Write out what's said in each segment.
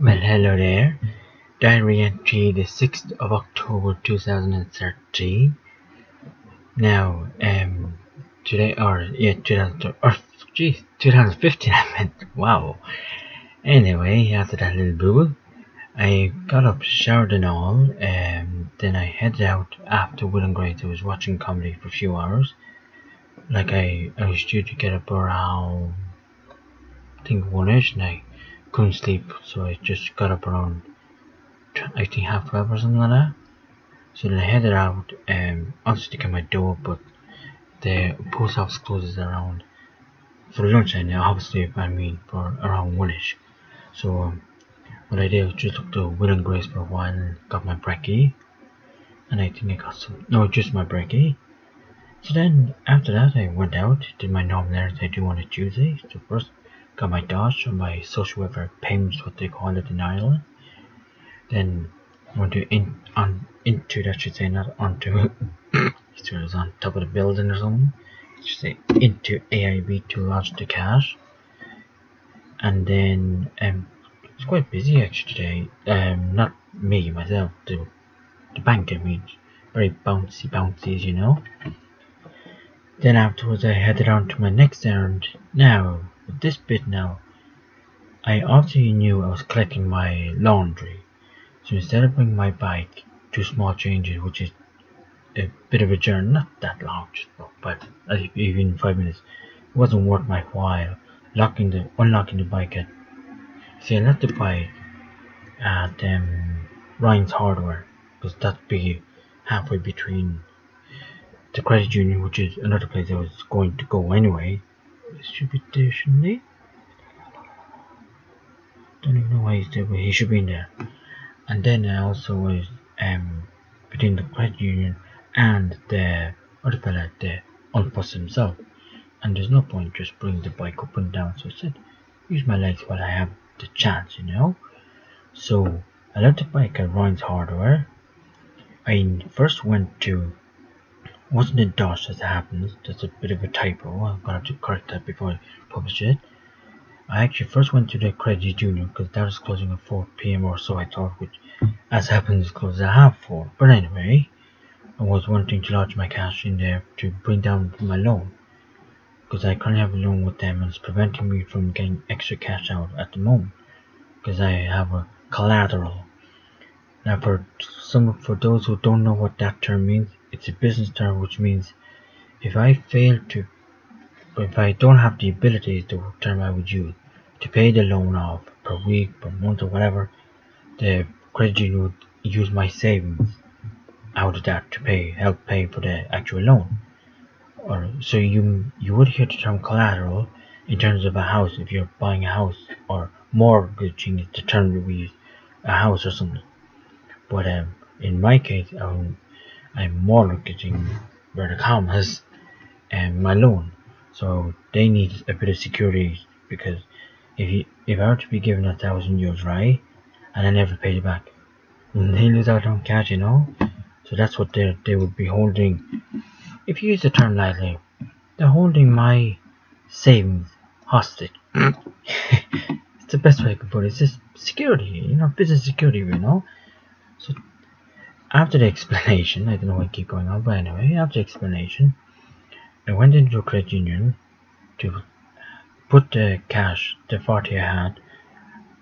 Well, hello there. Diary entry the 6th of October 2013. Now, today, 2015, I meant, wow. Anyway, after that little boo, I got up, showered and all, then I headed out after Will and Grace. I was watching comedy for a few hours. I was due to get up around, I think, 1ish, and I couldn't sleep, so I just got up around, I think, half 12 or something like that. So then I headed out, also to get my door, but the post office closes around for lunchtime now, obviously, I mean, for around 1ish. So what I did was just looked to Will and Grace for a while and got my brekkie, and I think I got just my brekkie. So then after that I went out, did my normal errands I do on a Tuesday. So first got my Dosh, or my social welfare payments, what they call it in Ireland. Then went into that, should say, not onto it was on top of the building or something. Should say into AIB to lodge the cash. And then it's quite busy actually today. Not me myself, the bank, I mean, very bouncy as you know. Then afterwards I headed on to my next errand. Now, with this bit now, I obviously knew I was collecting my laundry. So instead of bringing my bike, 2 small changes, which is a bit of a journey, not that long, just about even 5 minutes. It wasn't worth my while unlocking the bike at. See, I left the bike at Ryan's Hardware, because that'd be halfway between the credit union, which is another place I was going to go anyway. It should be there, shouldn't he? Don't even know why he's there, but he should be in there. And then I also was between the credit union and the other fella, the Unfuss himself. And there's no point just bringing the bike up and down. So I said, use my legs while I have the chance, you know. So I left the bike at Ryan's Hardware. I first went to, wasn't it Dosh as it happens, that's a bit of a typo, I'm gonna have to correct that before I publish it. I actually first went to the credit union because that was closing at 4 PM or so, I thought, which as happens closes at 4:30. But anyway, I was wanting to lodge my cash in there to bring down my loan, because I currently have a loan with them and it's preventing me from getting extra cash out at the moment, because I have a collateral. Now for those who don't know what that term means, it's a business term which means if I don't have the ability, is the term I would use, to pay the loan off per week, per month or whatever, the credit union would use my savings out of that to help pay for the actual loan. Or so you would hear the term collateral in terms of a house if you're buying a house, or mortgaging is the term that we use, a house or something. But in my case, I'm mortgaging, where the commas, my loan. So they need a bit of security, because if I were to be given €1,000, right, and I never paid it back, they lose out on cash, you know. So that's what they would be holding. If you use the term lightly, they're holding my savings hostage. It's the best way I can put it. It's just security, you know, business security, you know. So after the explanation, I don't know why I keep going on, but anyway, after the explanation, I went into a credit union to put the cash, the 40 I had,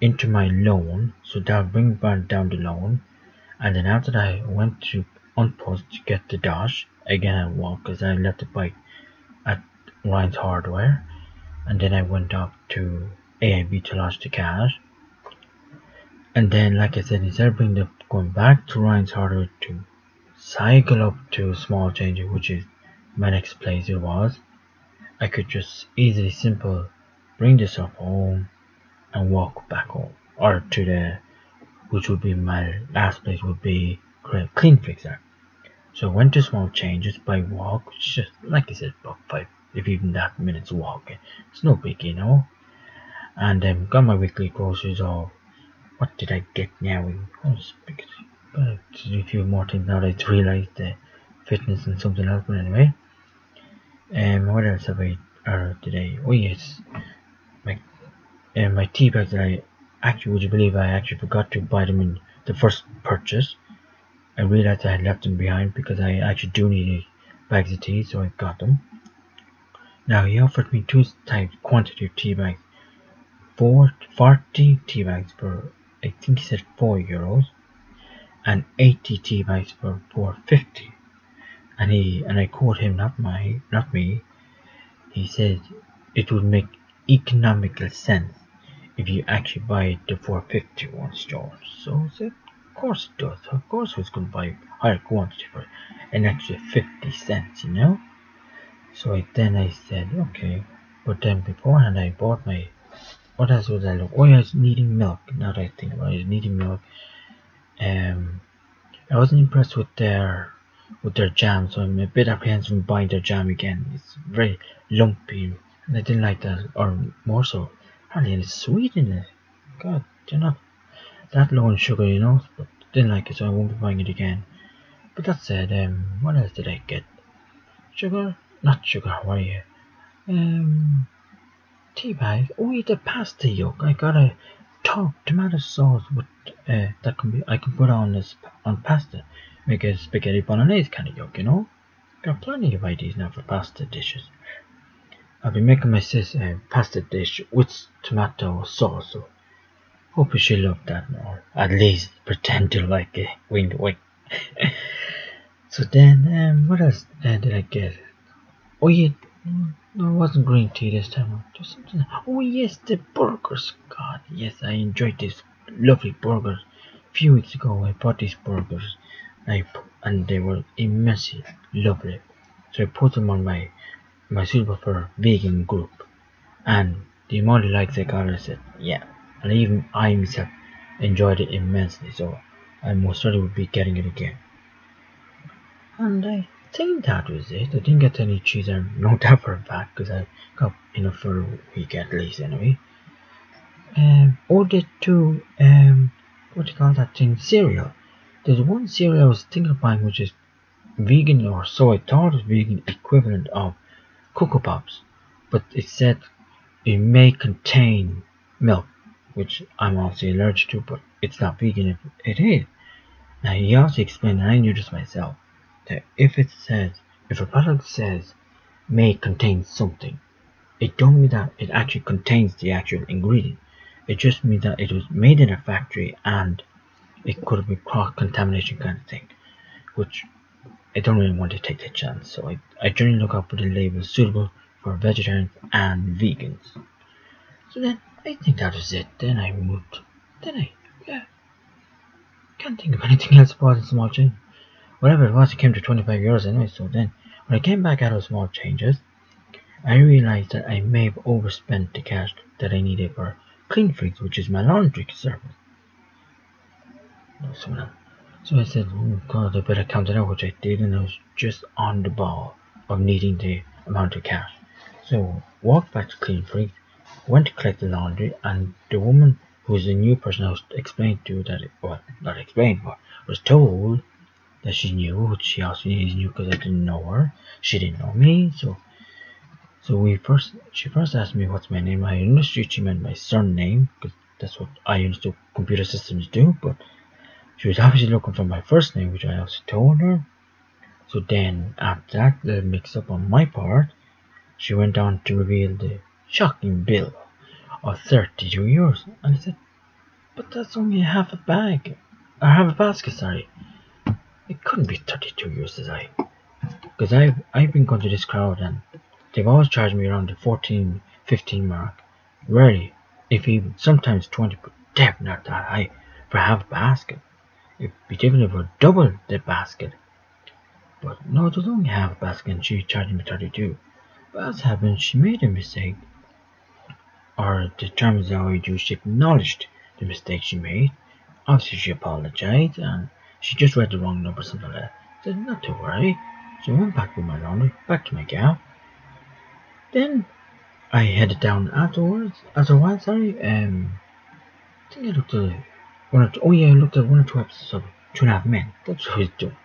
into my loan, so that would bring down the loan. And then after that, I went to Unpost to get the Dosh. Again, I walked because I left the bike at Ryan's Hardware. And then I went up to AIB to lodge the cash. And then, like I said, instead of going back to Ryan's Hardware to cycle up to Small Change, which is my next place it was, I could just bring this up home and walk back home, or to the, which would be my last place, would be Clean Fixer. So I went to Small Changes by walk, which is just, like I said, about 5, if even that, minutes walking. It's no big, you know. And got my weekly groceries. Or what did I get now? A few more things now that I realised the fitness and something else. But anyway, what else have I ordered today? Oh yes, my tea bags that I actually, would you believe I actually forgot to buy them in the first purchase? I realized I had left them behind because I actually do need bags of tea, so I got them. Now he offered me two types quantity of tea bags, 40 tea bags for I think he said €4, and 80 tea bags for £4.50. And I quote him, not me. He said it would make economical sense if you actually buy the £4.50 one store. So I said, of course it does. Of course I was going to buy higher quantity for an extra 50 cents, you know. So then I said, okay. But then beforehand I bought my, what else was I looking? Oh yeah, I was needing milk. Now that I think about it, I was needing milk. I wasn't impressed with their jam, so I'm a bit apprehensive in buying their jam again. It's very lumpy, and I didn't like that, or more so, hardly any sweet in it. God, they're not that low in sugar, you know, but didn't like it, so I won't be buying it again. But that said, what else did I get? Sugar? Not sugar, how are you? Tea bag. Oh, yeah, the pasta yolk. I got a tomato sauce with that I can put on pasta. Make a spaghetti bolognese kind of yolk, you know. Got plenty of ideas now for pasta dishes. I'll be making my sis a pasta dish with tomato sauce. So hope she'll love that more. At least pretend to like it. Wink, wink. So then, what else did I get? Oh yeah, no, it wasn't green tea this time. Just something. Oh yes, the burgers. God, yes, I enjoyed these lovely burgers. A few weeks ago, I bought these burgers, and they were immensely lovely. So I put them on my Super for vegan group, and the amount of likes I got, I said, yeah, and even I myself enjoyed it immensely. So I most certainly would be getting it again. And I think that was it. I didn't get any cheese or no doubt for a fact because I got enough for a week at least anyway. Ordered two what do you call that thing? Cereal. There's one cereal I was thinking of buying which is vegan, or so I thought it was vegan equivalent of Cocoa Pops, but it said it may contain milk, which I'm obviously allergic to, but it's not vegan if it is. Now he also explained, and I knew this myself, that if a product says may contain something, it don't mean that it actually contains the actual ingredient. It just means that it was made in a factory and it could have been cross contamination kind of thing, which I don't really want to take the chance. So I generally look out for the labels suitable for vegetarians and vegans. So then I think that was it. Then I moved. Can't think of anything else about the small change. Whatever it was, it came to €25 anyway. So then, when I came back out of small changes, I realized that I may have overspent the cash that I needed for Clean Freaks, which is my laundry service. So I said, oh God, I better count it out, which I did, and I was just on the ball of needing the amount of cash. So walked back to Clean Freaks, went to collect the laundry, and the woman who was a new person I was explained to that, not explained, but was told that she knew, which she also knew because I didn't know her. She didn't know me, so she first asked me what's my name. I understood she meant my surname, because that's what I understood computer systems do, but she was obviously looking for my first name, which I also told her. So then, after that little mix-up on my part, she went on to reveal the shocking bill of €32. And I said, but that's only half a bag, or half a basket, sorry. It couldn't be €32, says I. Because I've been going to this crowd and they've always charged me around the 14, 15 mark. Rarely, if even, sometimes 20, but definitely not that high for half a basket. It'd be different for double the basket. But no, it was only half a basket and she charged me 32. But as happened, she made a mistake. Or the terms I used, she acknowledged the mistake she made. Obviously she apologized and she just read the wrong number, something like that. I said, not to worry. So I went back with my laundry, back to my gal. Then I headed down after a while, I think I looked at I looked at 1 or 2 episodes of 2.5 Men. That's what I was doing.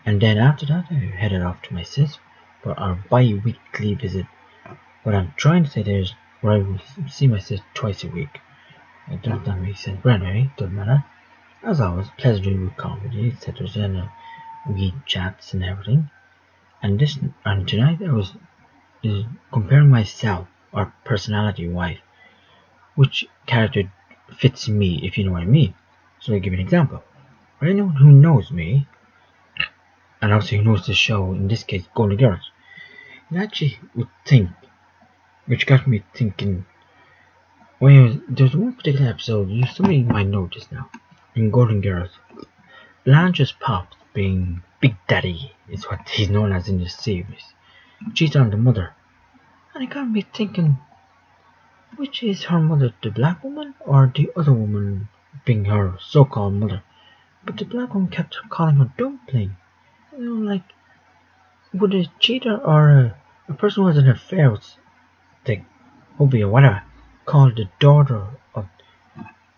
And then after that, I headed off to my sis for our bi-weekly visit. What I'm trying to say there is where I will see my sis twice a week. I don't know if that makes sense, but anyway, doesn't matter. As always, pleasure with comedy, etc. And we chats and everything. And tonight I was comparing myself or personality wise, which character fits me, if you know what I mean. So I give you an example. For anyone who knows me, and also who knows the show, in this case Golden Girls, you actually would think, which got me thinking. Well, there's one particular episode, somebody might notice now, in Golden Girls, Blanche's pop, being Big Daddy, is what he's known as in the series, cheats on the mother, and it got me thinking, which is her mother, the black woman or the other woman being her so-called mother? But the black woman kept calling her dumpling. Like, would a cheater or a person who has an affair with the hubby or whatever call the daughter of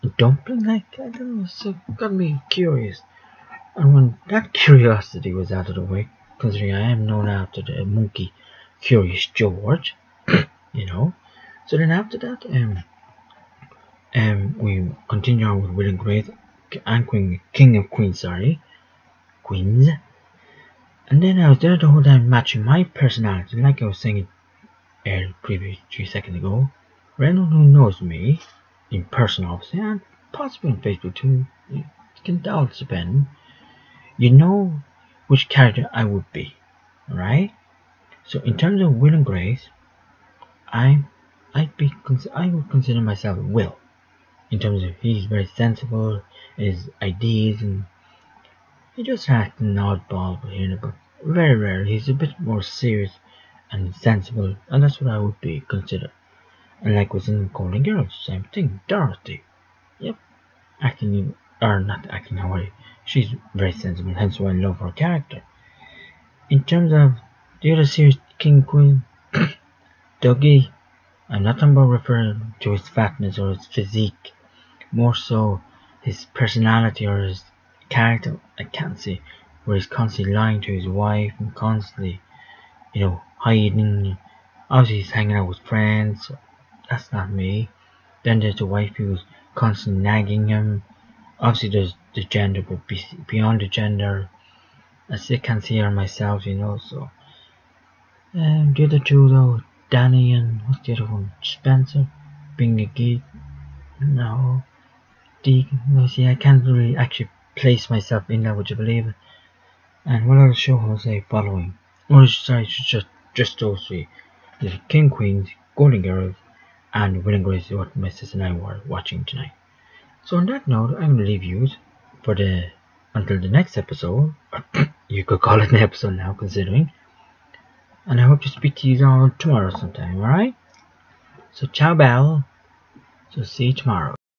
a dumpling? Like, I don't know, so it got me curious. And when that curiosity was out of the way, considering I am known after the monkey Curious George, you know. So then after that, we continue on with Will and Grace and King of Queens, Queens. And then I was there the whole time matching my personality, like I was saying previous 3 seconds ago. For anyone who knows me, in person obviously, and possibly on Facebook too, you can all depend. You know which character I would be, right? So in terms of Will and Grace, I would consider myself Will. In terms of he's very sensible, his ideas, and he just acts an oddball here, but very rare. He's a bit more serious and sensible, and that's what I would be considered. And like was in Golden Girls, same thing. Dorothy, yep, acting or not acting how she's very sensible, hence why I love her character. In terms of the other series, King Queen, Dougie, I'm not talking about referring to his fatness or his physique, more so his personality or his character. I can't say where he's constantly lying to his wife and constantly, hiding. Obviously, he's hanging out with friends. So that's not me. Then there's the wife who's constantly nagging him. Obviously, there's the gender, but beyond the gender, I still can't see her myself, So, the other two though, Danny and what's the other one? Spencer, being a geek. No, see, I can't really actually place myself in that. Would you believe it? And what other show was I following? Or sorry, just those three: the King Queens, Golden Girls, and Will and Grace is what my sister and I were watching tonight. So on that note, I'm gonna leave you for until the next episode. You could call it an episode now, considering. And I hope to speak to you all tomorrow sometime. All right? So ciao, Belle. So see you tomorrow.